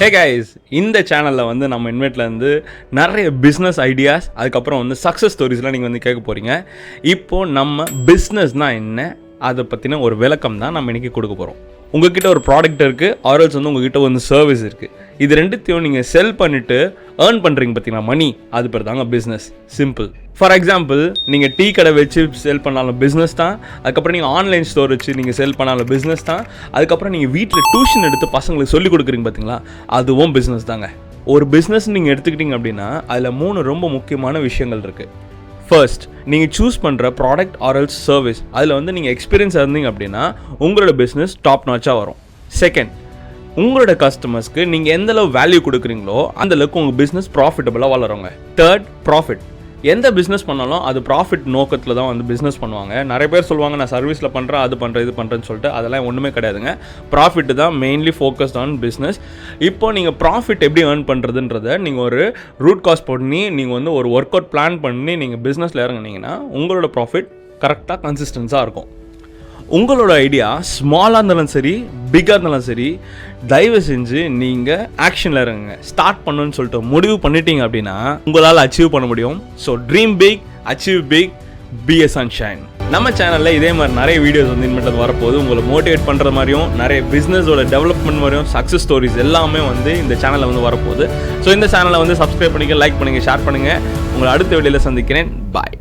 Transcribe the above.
Hey guys, இந்த சேனலில் வந்து நம்ம இன்வெட்டில் வந்து நிறைய பிஸ்னஸ் ஐடியாஸ், அதுக்கப்புறம் வந்து சக்ஸஸ் ஸ்டோரிஸ்லாம் நீங்கள் வந்து கேட்க போகிறீங்க. இப்போது நம்ம பிஸ்னஸ்னால் என்ன, அதை பற்றின ஒரு விளக்கம் தான் நம்ம இன்றைக்கி கொடுக்க போகிறோம். உங்கள்கிட்ட ஒரு ப்ராடக்ட் இருக்குது, ஆர்எல்ஸ் வந்து உங்கள்கிட்ட வந்து சர்வீஸ் இருக்குது. இது ரெண்டுத்தையும் நீங்கள் செல் பண்ணிவிட்டு ஏர்ன் பண்ணுறீங்க பார்த்தீங்கன்னா மணி, அது பேர் தாங்க பிஸ்னஸ். சிம்பிள். ஃபார் எக்ஸாம்பிள், நீங்கள் டீ கடை வச்சு செல் பண்ணாலும் பிஸ்னஸ் தான். அதுக்கப்புறம் நீங்கள் ஆன்லைன் ஸ்டோர் வச்சு நீங்கள் செல் பண்ணாலும் பிஸ்னஸ் தான். அதுக்கப்புறம் நீங்கள் வீட்டில் டியூஷன் எடுத்து பசங்களுக்கு சொல்லிக் கொடுக்குறீங்க பார்த்தீங்களா, அதுவும் பிஸ்னஸ் தாங்க. ஒரு பிஸ்னஸ் நீங்கள் எடுத்துக்கிட்டீங்க அப்படின்னா அதில் 3 ரொம்ப முக்கியமான விஷயங்கள் இருக்குது. ஃபர்ஸ்ட், நீங்கள் சூஸ் பண்ணுற ப்ராடக்ட் ஆர்எல்ஸ் சர்வீஸ், அதில் வந்து நீங்கள் எக்ஸ்பீரியன்ஸ் இருந்தீங்க அப்படின்னா உங்களோட பிஸ்னஸ் டாப் நாச்சாக வரும். செகண்ட், உங்களோட கஸ்டமர்ஸ்க்கு நீங்கள் எந்தளவு வேல்யூ கொடுக்குறீங்களோ அந்தளவுக்கு உங்கள் பிஸ்னஸ் ப்ராஃபிட்டபுளாக வளருங்க. Third, profit. எந்த பிஸ்னஸ் பண்ணாலும் அது ப்ராஃபிட் நோக்கத்தில் தான் வந்து பிஸ்னஸ் பண்ணுவாங்க. நிறைய பேர் சொல்லுவாங்க, நான் சர்வீஸில் பண்ணுறேன், அது பண்ணுறேன், இது பண்ணுறேன்னு சொல்லிட்டு. அதெல்லாம் ஒன்றுமே கிடையாதுங்க. ப்ராஃபிட் தான் மெயின்லி ஃபோக்கஸ்ட் ஆன் பிஸ்னஸ். இப்போ நீங்கள் ப்ராஃபிட் எப்படி ஏர்ன் பண்ணுறதுன்றதை நீங்கள் ஒரு ரூட் காஸ் பண்ணி நீங்கள் வந்து ஒரு ஒர்க் அவுட் பிளான் பண்ணி நீங்கள் பிஸ்னஸில் இறங்குனீங்கன்னா உங்களோட ப்ராஃபிட் கரெக்டாக கன்சிஸ்டன்ஸாக இருக்கும். உங்களோட ஐடியா ஸ்மாலாக இருந்தாலும் சரி, பிக்காக இருந்தாலும் சரி, தயவு செஞ்சு நீங்கள் ஆக்ஷனில் இறங்குங்க. ஸ்டார்ட் பண்ணணும்னு சொல்லிட்டு முடிவு பண்ணிட்டீங்க அப்படின்னா உங்களால் அச்சீவ் பண்ண முடியும். So dream big, achieve big, be a sunshine. நம்ம சேனலில் இதே மாதிரி நிறைய வீடியோஸ் வந்து இனிமேல் வரப்போது. உங்களை மோட்டிவேட் பண்ணுற மாதிரியும் நிறைய பிஸ்னஸோட டெவலப்மெண்ட் மாதிரியும் சக்ஸஸ் ஸ்டோரிஸ் எல்லாமே வந்து இந்த சேனலில் வந்து வரப்போகுது. ஸோ இந்த சேனலை வந்து சப்ஸ்கிரைப் பண்ணிக்க, லைக் பண்ணுங்கள், ஷேர் பண்ணுங்கள். உங்களை அடுத்த வீடியோவில் சந்திக்கிறேன். பாய்.